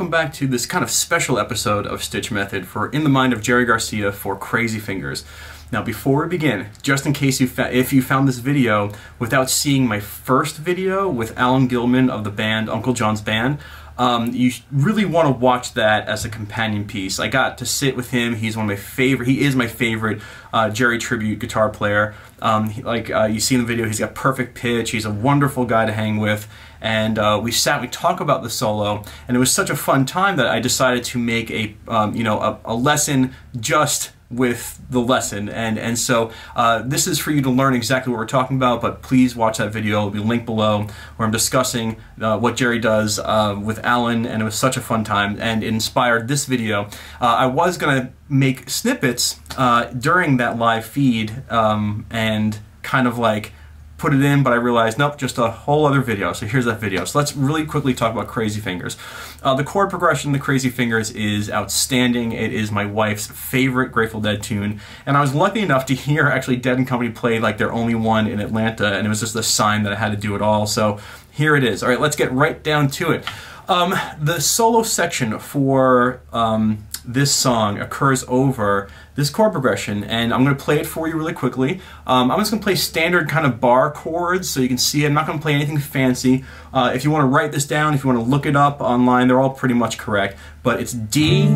welcome back to this kind of special episode of StichMethod for In the Mind of Jerry Garcia for Crazy Fingers. Now before we begin, just in case if you found this video without seeing my first video with Alan Gilman of the band Uncle John's Band, you really want to watch that as a companion piece. I got to sit with him. He is my favorite Jerry tribute guitar player. You see in the video, he's got perfect pitch. He's a wonderful guy to hang with. And we talked about the solo, and it was such a fun time that I decided to make a lesson just with the lesson, and so this is for you to learn exactly what we're talking about, but please watch that video. It'll be linked below, where I'm discussing what Jerry does with Alan, and it was such a fun time, and it inspired this video. I was going to make snippets during that live feed and kind of like put it in, but I realized, nope, just a whole other video. So here's that video. So let's really quickly talk about Crazy Fingers. The chord progression in the Crazy Fingers is outstanding. It is my wife's favorite Grateful Dead tune, and I was lucky enough to hear actually Dead & Company play like their only one in Atlanta, and it was just a sign that I had to do it all. So here it is. All right, let's get right down to it. The solo section for this song occurs over this chord progression, and I'm going to play it for you really quickly. I'm just going to play standard kind of bar chords so you can see it. I'm not going to play anything fancy. If you want to write this down, if you want to look it up online, they're all pretty much correct. But it's D,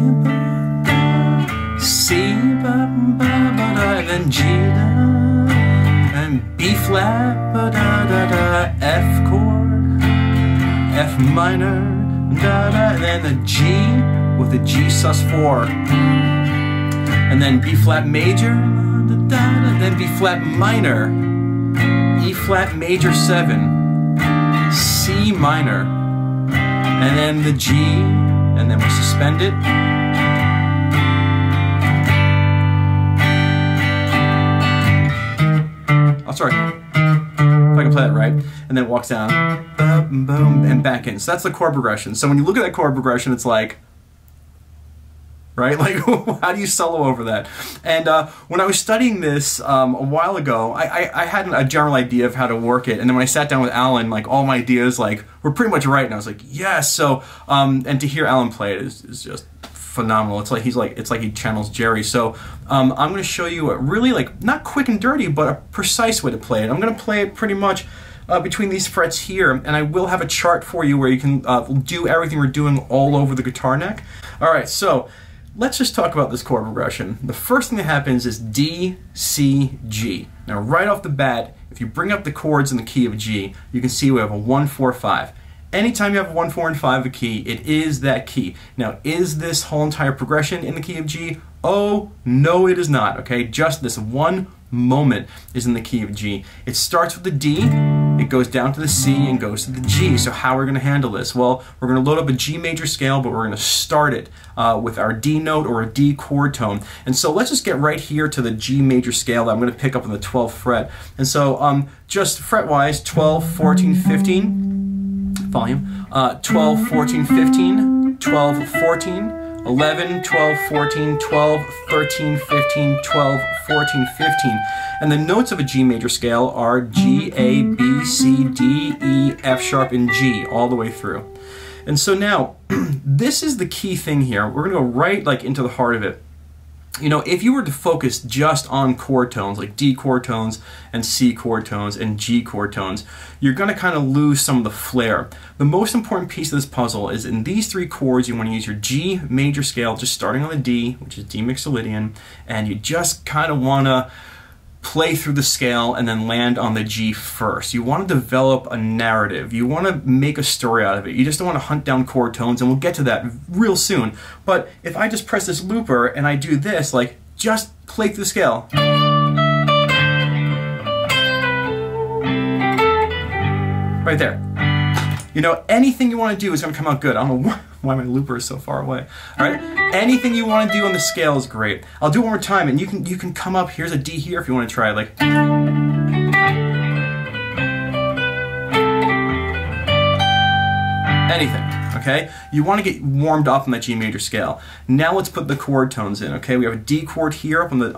C, and then G, and B flat, F chord, F minor, and then the G with the G sus4. And then B flat major, then B flat minor, E flat major 7, C minor, and then the G, and then we suspend it. Oh, sorry, if I can play that right. And then it walks down, boom, boom, and back in. So that's the chord progression. So when you look at that chord progression, it's like, right? Like, how do you solo over that? And when I was studying this a while ago, I had a general idea of how to work it. And then when I sat down with Alan, like, all my ideas like were pretty much right. And I was like, yes. So, and to hear Alan play it is just phenomenal. It's like he channels Jerry. So I'm going to show you a really, like, not quick and dirty, but a precise way to play it. I'm going to play it pretty much between these frets here, and I will have a chart for you where you can do everything we're doing all over the guitar neck. All right, so let's just talk about this chord progression. The first thing that happens is D, C, G. Now right off the bat, if you bring up the chords in the key of G, you can see we have a 1, 4, 5. Anytime you have a 1, 4, and 5 a key, it is that key. Now, is this whole entire progression in the key of G? Oh, no it is not, okay? Just this one moment is in the key of G. It starts with the D, it goes down to the C, and goes to the G. So how are we going to handle this? Well, we're going to load up a G major scale, but we're going to start it with our D note or a D chord tone. And so let's just get right here to the G major scale that I'm going to pick up on the 12th fret. And so just fret-wise, 12, 14, 15, volume, 12, 14, 15, 12, 14, 11, 12, 14, 12, 13, 15, 12, 14, 15. And the notes of a G major scale are G, A, B, C, D, E, F sharp, and G all the way through. And so now, this is the key thing here. We're going to go right like into the heart of it. You know, if you were to focus just on chord tones, like D chord tones and C chord tones and G chord tones, you're going to kind of lose some of the flair. The most important piece of this puzzle is in these three chords, you want to use your G major scale, just starting on the D, which is D Mixolydian, and you just kind of want to play through the scale and then land on the G first. You want to develop a narrative. You want to make a story out of it. You just don't want to hunt down chord tones, and we'll get to that real soon. But if I just press this looper and I do this, like, just play through the scale. Right there. You know, anything you want to do is going to come out good. I don't know why my looper is so far away. All right, anything you want to do on the scale is great. I'll do it one more time, and you can come up. Here's a D here if you want to try it. Like anything. Okay, you want to get warmed up on that G major scale. Now let's put the chord tones in. Okay, we have a D chord here up on the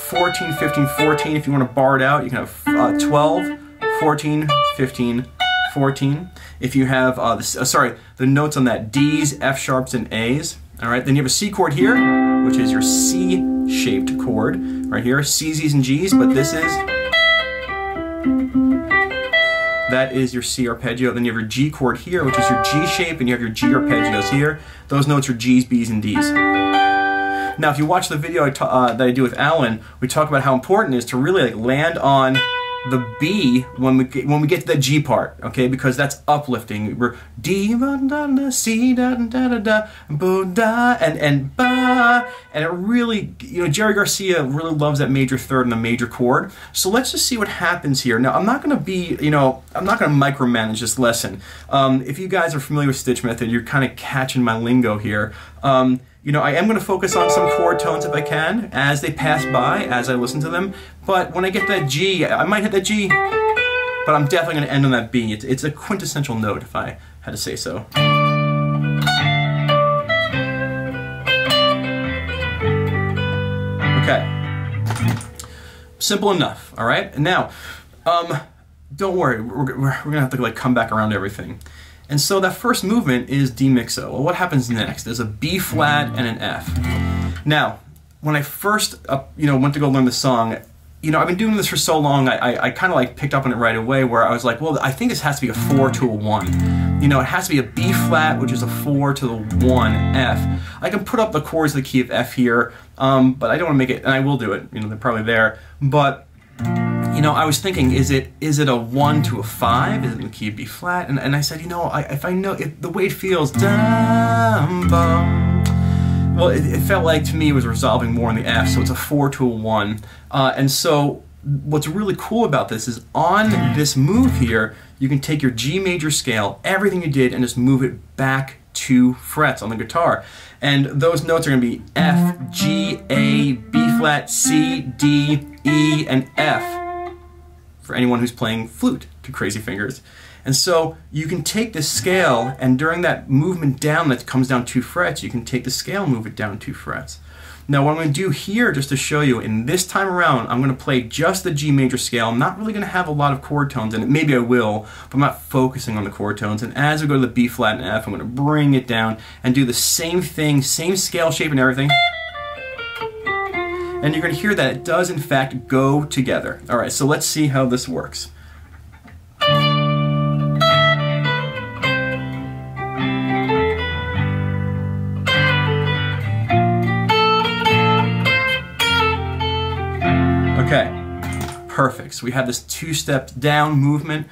14, 15, 14. If you want to bar it out, you can have 12, 14, 15. 14. If you have, the notes on that, Ds, F sharps, and As. All right, then you have a C chord here, which is your C-shaped chord, right here, C's, E's, and G's, but this is, that is your C arpeggio. Then you have your G chord here, which is your G shape, and you have your G arpeggios here. Those notes are G's, B's, and D's. Now, if you watch the video that I do with Alan, we talk about how important it is to really like land on the B when we get to the G part, okay? Because that's uplifting. We're D, C, da da da da, and ba, and it really, you know, Jerry Garcia really loves that major third and the major chord. So let's just see what happens here. Now, I'm not going to be, you know, I'm not going to micromanage this lesson. If you guys are familiar with StichMethod, you're kind of catching my lingo here. You know, I am going to focus on some chord tones if I can, as they pass by, as I listen to them. But when I get that G, I might hit that G, but I'm definitely going to end on that B. It's a quintessential note, if I had to say so. Okay. Simple enough, all right? And now, don't worry, we're going to have to like come back around to everything. And so that first movement is D mixo. Well, what happens next? There's a B flat and an F. Now, when I first you know, went to go learn the song, you know, I've been doing this for so long, I kind of like picked up on it right away, where I was like, well, I think this has to be a 4 to a 1. You know, it has to be a B flat, which is a 4 to the 1 F. I can put up the chords of the key of F here, but I don't want to make it, and I will do it, you know, they're probably there, but you know, I was thinking, is it a 1 to a 5? Is it in the key of B flat? And I said, you know, if the way it feels, well, it felt like to me it was resolving more in the F, so it's a 4 to a 1. And so what's really cool about this is on this move here, you can take your G major scale, everything you did, and just move it back 2 frets on the guitar. And those notes are going to be F, G, A, B flat, C, D, E, and F. For anyone who's playing flute to crazy fingers. And so you can take this scale, and during that movement down that comes down 2 frets, you can take the scale and move it down 2 frets. Now what I'm going to do here, just to show you, in this time around, I'm going to play just the G major scale. I'm not really going to have a lot of chord tones in it. Maybe I will, but I'm not focusing on the chord tones. And as we go to the B flat and F, I'm going to bring it down and do the same thing, same scale shape and everything. And you're going to hear that it does in fact go together. All right, so let's see how this works. Okay, perfect. So we have this 2-step down movement.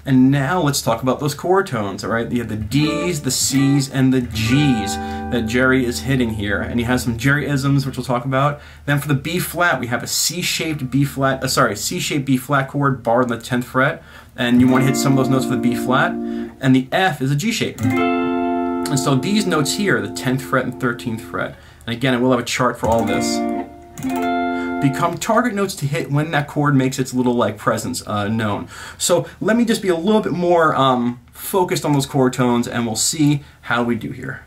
And now let's talk about those chord tones, all right? You have the Ds, the Cs, and the Gs that Jerry is hitting here. And he has some Jerry-isms, which we'll talk about. Then for the B flat, we have a C-shaped B flat, C-shaped B flat chord barred on the 10th fret. And you want to hit some of those notes for the B flat. And the F is a G shape. And so these notes here, the 10th fret and 13th fret. And again, I will have a chart for all this. Become target notes to hit when that chord makes its little like presence known. So let me just be a little bit more focused on those chord tones, and we'll see how we do here.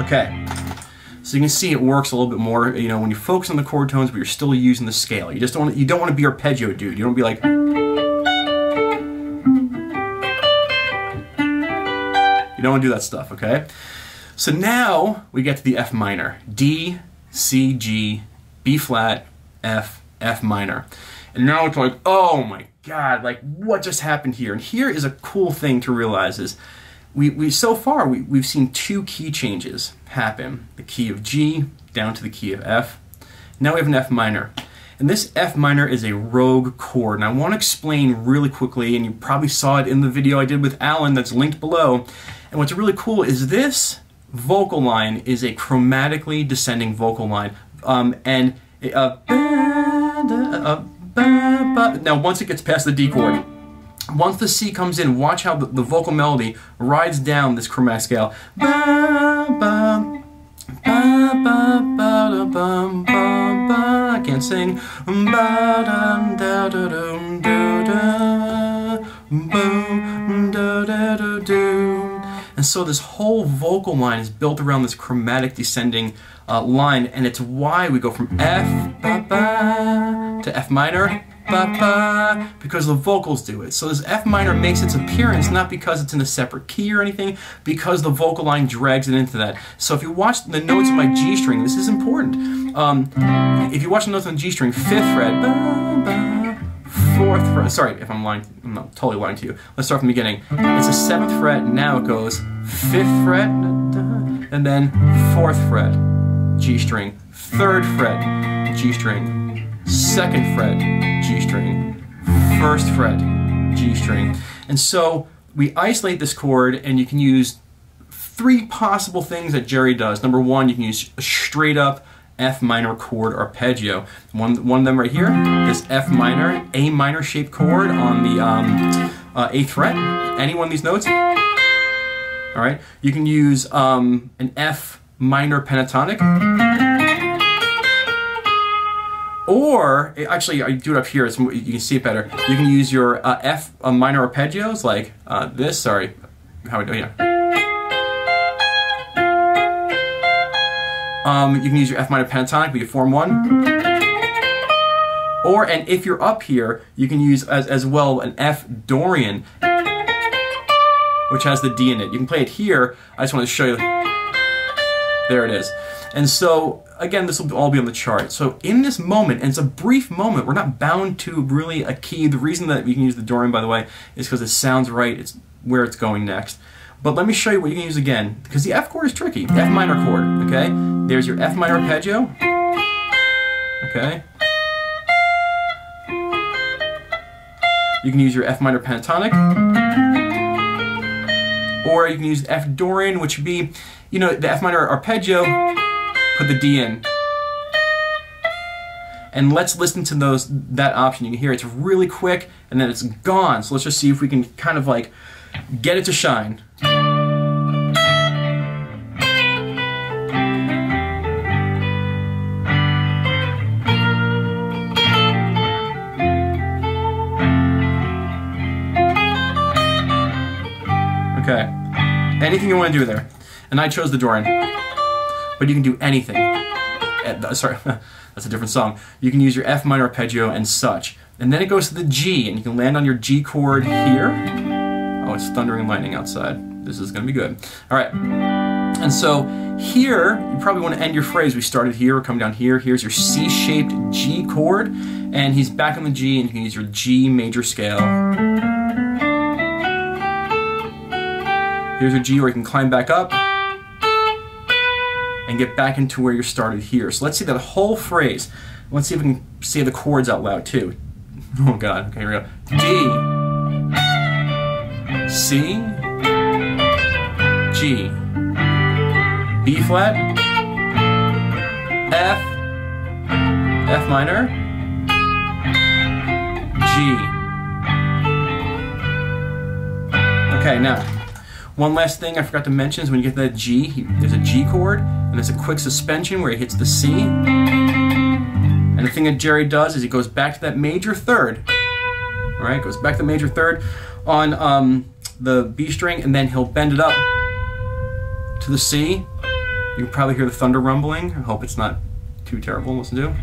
Okay. So you can see it works a little bit more, you know, when you focus on the chord tones, but you're still using the scale. You just don't want to be arpeggio dude. You don't be like. You don't want to do that stuff, okay? So now we get to the F minor. D, C, G, B flat, F, F minor. And now it's like, oh my God, like what just happened here? And here is a cool thing to realize is so far we've seen 2 key changes happen. The key of G down to the key of F. Now we have an F minor. And this F minor is a rogue chord. And I want to explain really quickly, and you probably saw it in the video I did with Alan that's linked below. And what's really cool is this vocal line is a chromatically descending vocal line. Now once it gets past the D chord, once the C comes in, watch how the vocal melody rides down this chromatic scale. I can't sing. And so this whole vocal line is built around this chromatic descending line, and it's why we go from F, ba, ba, to F minor, ba, ba, because the vocals do it. So this F minor makes its appearance not because it's in a separate key or anything, because the vocal line drags it into that. So if you watch the notes of my G string, this is important. If you watch the notes on the G string, 5th fret, ba, ba, 4th fret, sorry if I'm lying, I'm not totally lying to you. Let's start from the beginning. It's a 7th fret, now it goes 5th fret, and then 4th fret, G string, 3rd fret, G string, 2nd fret, G string, 1st fret, G string. And so we isolate this chord, and you can use 3 possible things that Jerry does. Number 1, you can use a straight up F minor chord arpeggio. One of them right here, this F minor, A minor shaped chord on the 8th fret. Any one of these notes. All right. You can use an F minor pentatonic. Or, actually, I do it up here, so you can see it better. You can use your F minor arpeggios, like this. Sorry, how we do? Yeah. You can use your F minor pentatonic, but you form 1. Or, and if you're up here, you can use as well an F Dorian, which has the D in it. You can play it here. I just want to show you. There it is. And so, again, this will all be on the chart. So in this moment, and it's a brief moment, we're not bound to really a key. The reason that we can use the Dorian, by the way, is because it sounds right. It's where it's going next. But let me show you what you can use again, because the F chord is tricky. F minor chord, okay? There's your F minor arpeggio, okay? You can use your F minor pentatonic, or you can use F Dorian, which would be, you know, the F minor arpeggio, put the D in. And let's listen to that option. You can hear it's really quick, and then it's gone. So let's just see if we can kind of like get it to shine. Okay, anything you want to do there. And I chose the Dorian, but you can do anything. Sorry, that's a different song. You can use your F minor arpeggio and such. And then it goes to the G, and you can land on your G chord here. Oh, it's thundering and lightning outside. This is going to be good. All right. And so here, you probably want to end your phrase. We started here, we're coming down here. Here's your C-shaped G chord, and he's back on the G, and you can use your G major scale. Here's your G where you can climb back up and get back into where you started here. So let's see that whole phrase. Let's see if we can say the chords out loud too. Oh God, okay, here we go. D, C, G, B flat, F, F minor, G. Okay, now, one last thing I forgot to mention is when you get to that G, there's a G chord, and there's a quick suspension where he hits the C. And the thing that Jerry does is he goes back to that major third, right? Goes back to the major third on the B string, and then he'll bend it up to the C. You can probably hear the thunder rumbling. I hope it's not too terrible to listen to.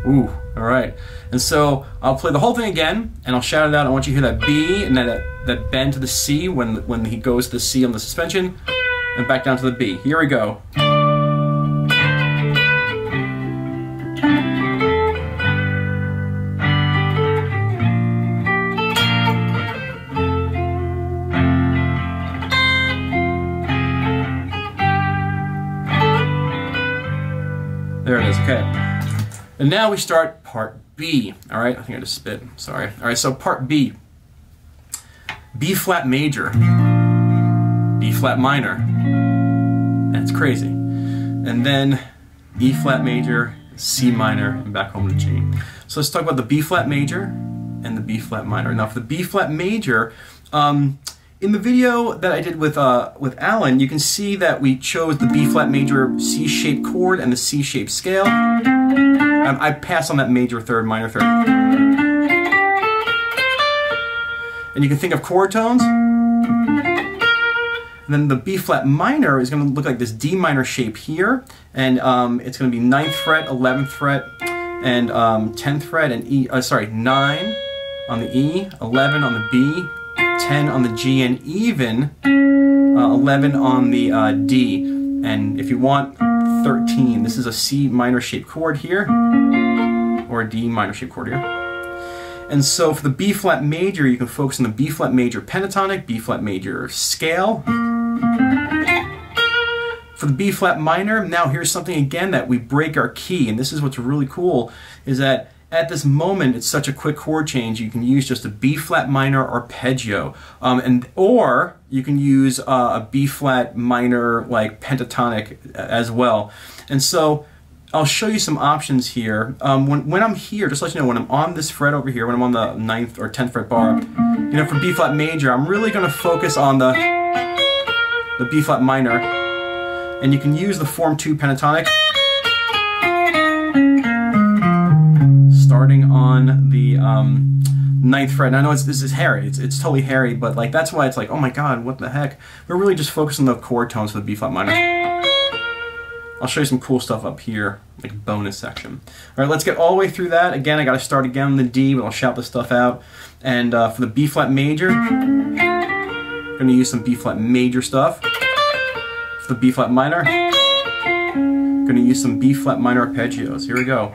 Ooh, all right. And so I'll play the whole thing again, and I'll shout it out. I want you to hear that B and that bend to the C when he goes to the C on the suspension, and back down to the B. Here we go. There it is, okay. And now we start part B, all right? I think I just spit, sorry. All right, so part B. B flat major, B flat minor, that's crazy. And then E flat major, C minor, and back home to G. So let's talk about the B flat major and the B flat minor. Now for the B flat major, in the video that I did with Alan, you can see that we chose the B flat major C-shaped chord and the C-shaped scale. I pass on that major third, minor third. And you can think of chord tones. And then the B flat minor is going to look like this D minor shape here, and it's going to be 9th fret, 11th fret, and 10th fret, and 9 on the E, 11 on the B, 10 on the G, and even 11 on the D. And if you want 13, this is a C minor shaped chord here, or a D minor shaped chord here. And so for the B flat major, you can focus on the B flat major pentatonic, B flat major scale. For the B flat minor, now here's something again that we break our key, and this is what's really cool, is that at this moment it's such a quick chord change, you can use just a B flat minor arpeggio, or you can use a B flat minor like pentatonic as well. And so I'll show you some options here. When I'm here, just to let you know, when I'm on this fret over here, when I'm on the 9th or 10th fret bar, you know, for B flat major, I'm really going to focus on the B flat minor, and you can use the form 2 pentatonic, starting on the 9th fret. And I know this is hairy, it's totally hairy, but like that's why it's like, oh my god, what the heck? We're really just focusing on the chord tones for the B flat minor. I'll show you some cool stuff up here, like a bonus section. All right, let's get all the way through that. Again, I got to start again on the D, but I'll shout this stuff out. And for the B flat major, I'm going to use some B flat major stuff. For the B flat minor, I'm going to use some B flat minor arpeggios. Here we go.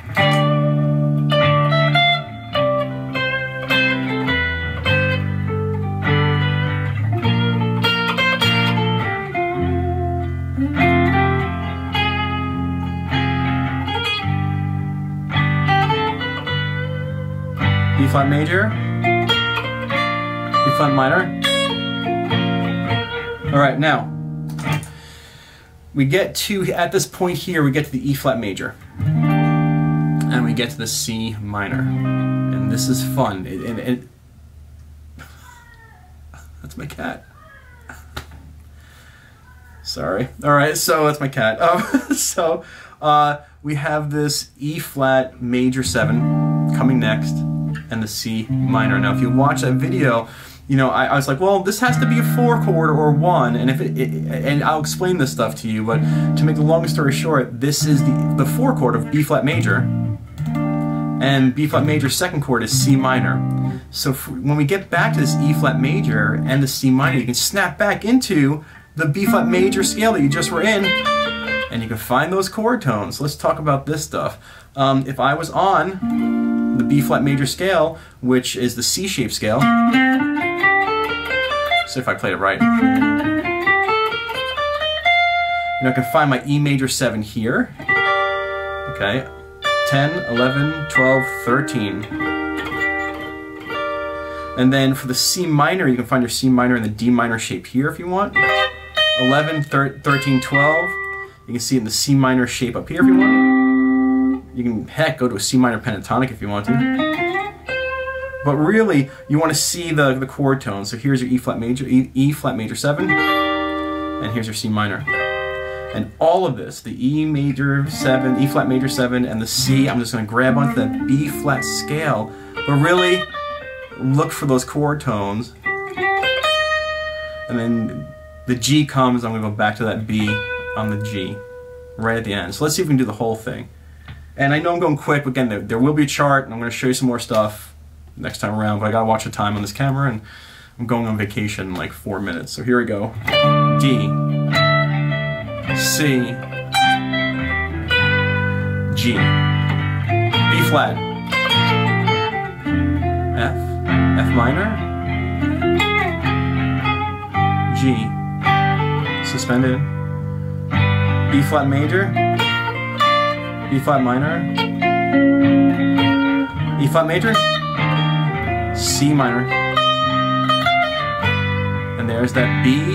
B flat major, B flat minor. All right, now we get to, at this point here, we get to the E flat major, and we get to the C minor, and this is fun. That's my cat. Sorry. All right, so that's my cat. We have this E flat major 7 coming next, and the C minor. Now if you watch that video, you know, I was like, well, this has to be a 4 chord or 1, and if and I'll explain this stuff to you, but to make the long story short, this is the 4 chord of B flat major, and B flat major 2nd chord is C minor. So when we get back to this E flat major and the C minor, you can snap back into the B flat major scale that you just were in, and you can find those chord tones. Let's talk about this stuff. If I was on the B flat major scale, which is the C shaped scale, so if I played it right, you know, I can find my E major 7 here, okay, 10, 11, 12, 13, and then for the C minor, you can find your C minor in the D minor shape here if you want, 11, 13, 12, you can see it in the C minor shape up here if you want. You can, heck, go to a C minor pentatonic if you want to. But really, you want to see the chord tones. So here's your E flat major, E flat major 7, and here's your C minor. And all of this, the E major 7, E flat major 7, and the C, I'm just going to grab onto that B flat scale. But really, look for those chord tones. And then the G comes, I'm going to go back to that B on the G, right at the end. So let's see if we can do the whole thing. And I know I'm going quick, but again, there will be a chart, and I'm going to show you some more stuff next time around, but I got to watch the time on this camera, and I'm going on vacation in like 4 minutes. So here we go. D, C, G, B flat, F, F minor, G, suspended, B flat major, B flat minor, E flat major, C minor, and there's that B,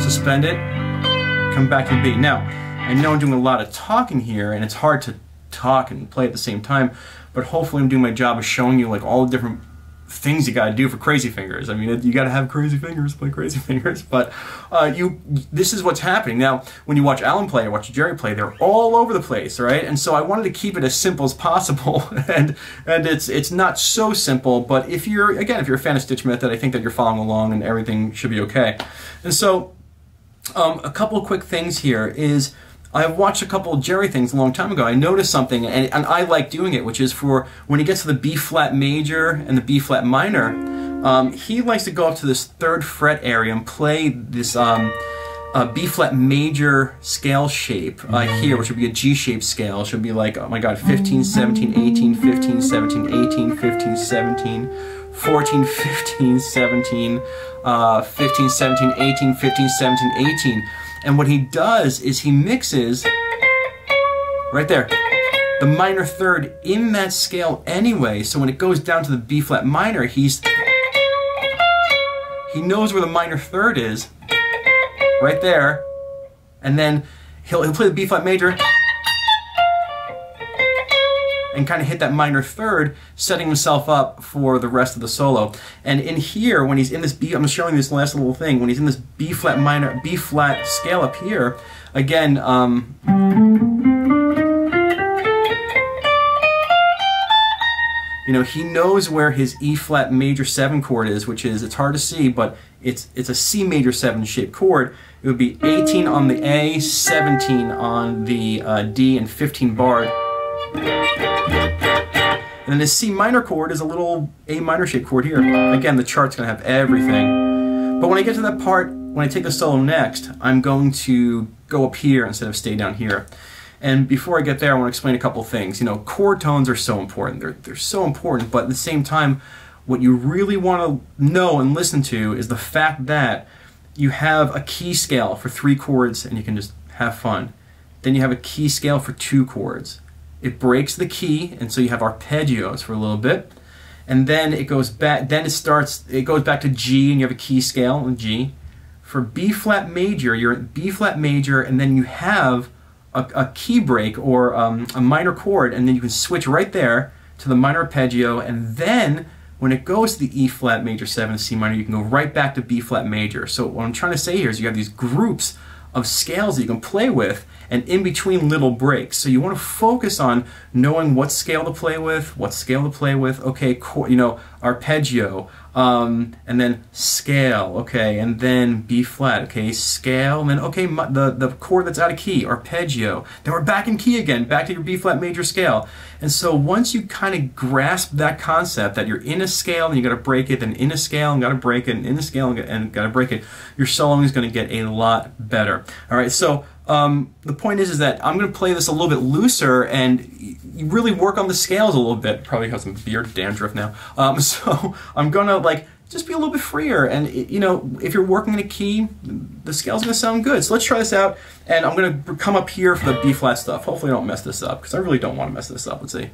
suspended, come back to B. Now, I know I'm doing a lot of talking here, and it's hard to talk and play at the same time, but hopefully I'm doing my job of showing you like all the different things you got to do for crazy fingers. I mean, you got to have crazy fingers to play crazy fingers. But this is what's happening now. When you watch Alan play or watch Jerry play, they're all over the place, right? And so I wanted to keep it as simple as possible, and it's not so simple. But if you're a fan of StichMethod, I think that you're following along and everything should be okay. And so a couple of quick things here is, I've watched a couple of Jerry things a long time ago. I noticed something, and I like doing it, which is for when he gets to the B flat major and the B flat minor, he likes to go up to this 3rd fret area and play this B flat major scale shape here, which would be a G shaped scale. It should be like, oh my god, 15, 17, 18, 15, 17, 18, 15, 17, 14, 15, 17, 15, 17, 18, 15, 17, 18. And what he does is he mixes, right there, the minor 3rd in that scale anyway. So when it goes down to the B flat minor, he knows where the minor 3rd is, right there. And then he'll play the B flat major and kind of hit that minor 3rd, setting himself up for the rest of the solo. And in here, when he's in this B, I'm showing this last little thing, when he's in this B flat minor, B flat scale up here, again, you know, he knows where his E flat major 7 chord is, which is, it's hard to see, but it's a C major 7 shaped chord. It would be 18 on the A, 17 on the D, and 15 barred. And then his C minor chord is a little A minor shaped chord here. Again, the chart's going to have everything. But when I get to that part, when I take the solo next, I'm going to go up here instead of stay down here. And before I get there, I want to explain a couple things. You know, chord tones are so important. They're so important, but at the same time, what you really want to know and listen to is the fact that you have a key scale for 3 chords and you can just have fun. Then you have a key scale for 2 chords. It breaks the key, and so you have arpeggios for a little bit, and then it goes back. Then it goes back to G, and you have a key scale in G. For B flat major, you're at B flat major, and then you have a key break or a minor chord, and then you can switch right there to the minor arpeggio, and then when it goes to the E flat major 7 C minor, you can go right back to B flat major. So what I'm trying to say here is you have these groups of scales that you can play with, and in between little breaks. So you want to focus on knowing what scale to play with, okay, you know, arpeggio, and then scale, okay, and then B flat, okay, scale, and then, okay, the chord that's out of key, arpeggio. Then we're back in key again, back to your B flat major scale. And so once you kind of grasp that concept that you're in a scale and you got to break it, then in a scale and got to break it, and in a scale and got to break it, your soloing is going to get a lot better. All right, so the point is that I'm going to play this a little bit looser and you really work on the scales a little bit. Probably have some beard dandruff now. So I'm going to like just be a little bit freer, and you know, if you're working in a key, the scale's going to sound good. So let's try this out, and I'm going to come up here for the B flat stuff. Hopefully I don't mess this up, because I really don't want to mess this up. Let's see.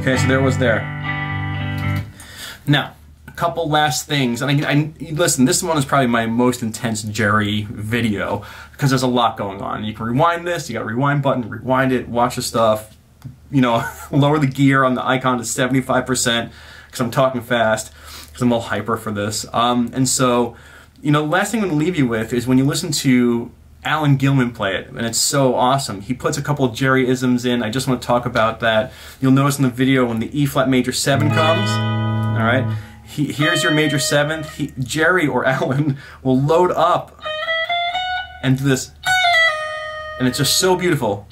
Okay, so there was there. Now, a couple last things, and listen, this one is probably my most intense Jerry video, because there's a lot going on. You can rewind this, you got a rewind button, rewind it, watch the stuff, you know, lower the gear on the icon to 75%, because I'm talking fast, because I'm all hyper for this. And so, you know, the last thing I'm going to leave you with is when you listen to Alan Gilman play it, and it's so awesome. He puts a couple of Jerry-isms in. I just want to talk about that. You'll notice in the video when the E flat major 7 comes, all right, here's your major 7th. Jerry or Alan will load up and do this, and it's just so beautiful.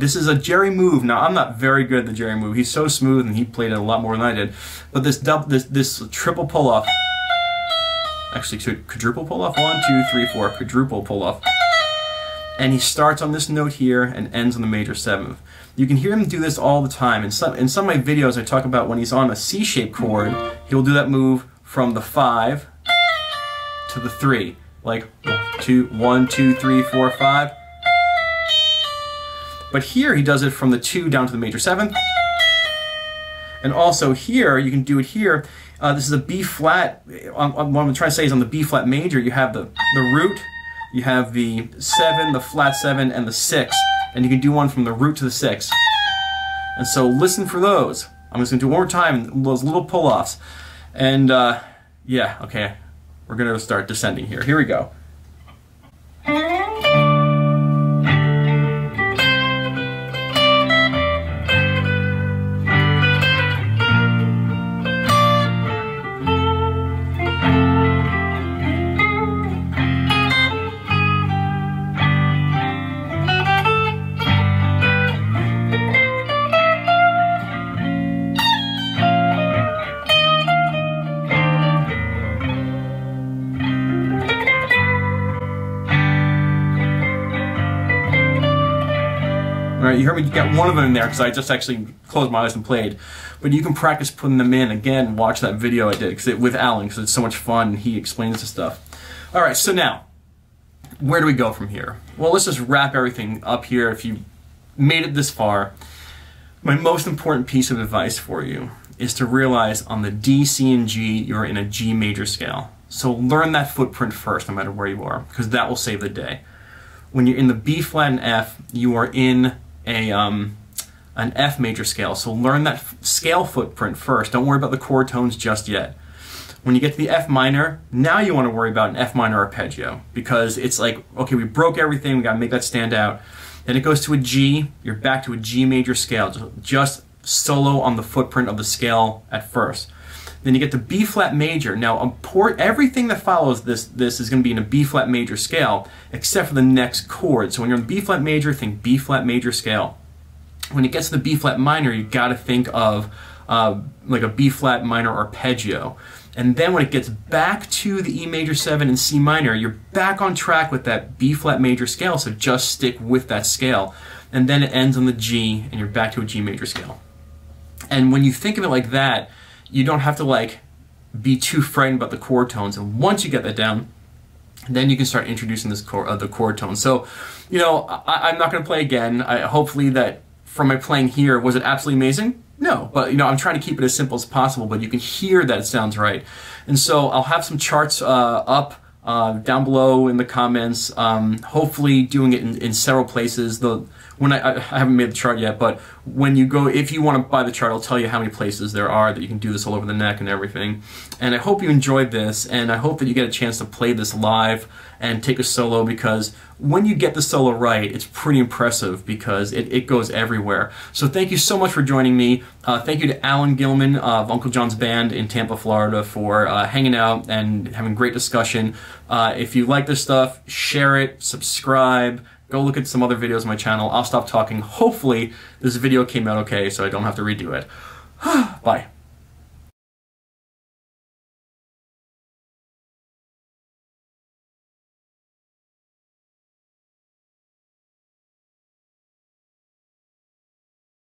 This is a Jerry move. Now, I'm not very good at the Jerry move. He's so smooth, and he played it a lot more than I did. But this triple pull-off, actually quadruple pull-off, 1, 2, 3, 4, quadruple pull-off. and he starts on this note here and ends on the major 7th. You can hear him do this all the time. In some of my videos I talk about when he's on a C-shaped chord, he'll do that move from the 5 to the 3. Like 1, 2, 3, 4, 5. But here he does it from the 2 down to the major 7th. And also here, you can do it here. This is a B flat. What I'm trying to say is on the B flat major, you have the root, you have the 7, the flat 7, and the 6. And you can do one from the root to the 6. And so listen for those. I'm just going to do it one more time, those little pull-offs. And yeah, okay, we're going to start descending here. Here we go. Alright, you heard me get one of them in there because I just actually closed my eyes and played. But you can practice putting them in. Again, watch that video I did with Alan because it's so much fun and he explains the stuff. Alright, so now, where do we go from here? Well, let's just wrap everything up here. If you made it this far, my most important piece of advice for you is to realize on the D, C, and G, you're in a G major scale. So learn that footprint first, no matter where you are, because that will save the day. When you're in the B flat and F, you are in an F major scale, so learn that scale footprint first. Don't worry about the chord tones just yet. When you get to the F minor, now you want to worry about an F minor arpeggio, because it's like, okay, we broke everything, we got to make that stand out. Then it goes to a G, you're back to a G major scale, just solo on the footprint of the scale at first. Then you get to B flat major. Now everything that follows this is going to be in a B flat major scale, except for the next chord. So when you're in B flat major, think B flat major scale. When it gets to the B flat minor, you got to think of like a B flat minor arpeggio. And then when it gets back to the E major 7 and C minor, you're back on track with that B flat major scale. So just stick with that scale. And then it ends on the G, and you're back to a G major scale. And when you think of it like that, you don't have to like be too frightened about the chord tones. And once you get that down, then you can start introducing this the chord tones. So, you know, I'm not going to play again. Hopefully that from my playing here, was it absolutely amazing? No, but you know, I'm trying to keep it as simple as possible, but you can hear that it sounds right. And so I'll have some charts up down below in the comments, hopefully doing it in several places. I haven't made the chart yet, but when you go, if you want to buy the chart, I'll tell you how many places there are that you can do this all over the neck and everything. And I hope you enjoyed this, and I hope that you get a chance to play this live and take a solo, because when you get the solo right, it's pretty impressive because it goes everywhere. So thank you so much for joining me. Thank you to Alan Gilman of Uncle John's Band in Tampa, Florida, for hanging out and having great discussion. If you like this stuff, share it, subscribe, go look at some other videos on my channel. I'll stop talking. Hopefully this video came out okay so I don't have to redo it. Bye.